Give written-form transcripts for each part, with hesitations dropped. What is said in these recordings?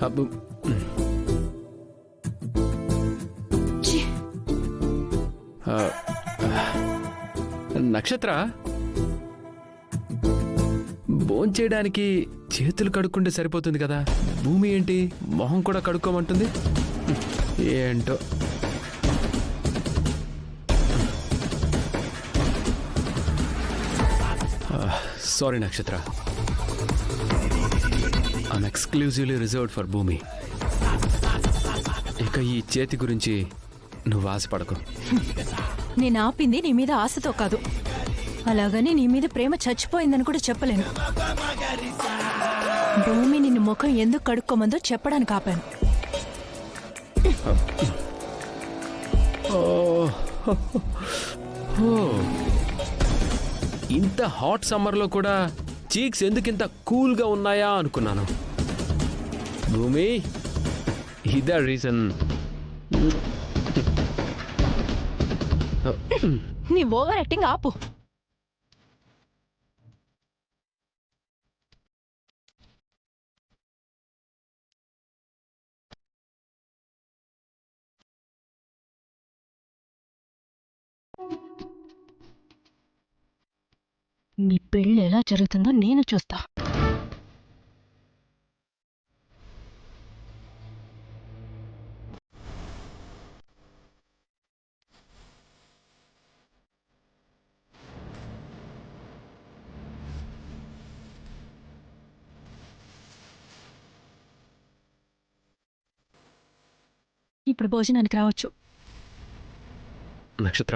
అబ్బు. ఛీ, ఆ, నక్షత్ర, భోంచేయడానికి చేతులు కడుక్కుంటే సరిపోతుంది కదా. భూమి ఏంటి మొహం కూడా కడుక్కోమంటుంది. ఏంటో. సారీ నక్షత్ర, ఐఎమ్ ఎక్స్క్లూజివ్లీ రిజర్వ్డ్ ఫర్ భూమి. ఇక ఈ చేతి గురించి నువ్వు ఆశపడకు. నేను ఆపింది నీ మీద ఆశతో కాదు, అలాగని నీ మీద ప్రేమ చచ్చిపోయిందని కూడా చెప్పలేను. భూమి నిన్ను ముఖం ఎందుకు కడుక్కోమందో చెప్పడానికి ఆపాను. ఇంత హాట్ సమ్మర్లో కూడా చీక్స్ ఎందుకు ఇంత కూల్గా ఉన్నాయా అనుకున్నాను. భూమి, ఇదే రీజన్. నీ ఓవర్ యాక్టింగ్ ఆపు. మీ పెళ్ళి ఎలా జరుగుతుందో నేను చూస్తా. ఇప్పుడు భోజనానికి రావచ్చు. నక్షత్ర,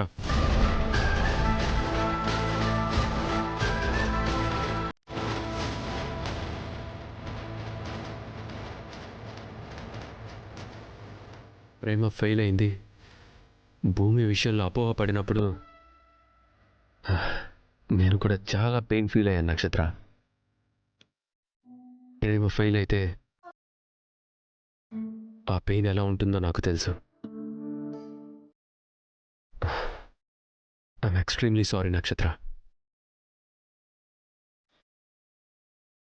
ప్రేమ ఫెయిల్ అయింది. భూమి విషయంలో అపోహ పడినప్పుడు నేను కూడా చాలా పెయిన్ ఫీల్ అయ్యాను నక్షత్ర. ప్రేమ ఫెయిల్ అయితే ఆ పెయిన్ ఎలా ఉంటుందో నాకు తెలుసు. ఐఎమ్ ఎక్స్ట్రీమ్లీ సారీ నక్షత్ర.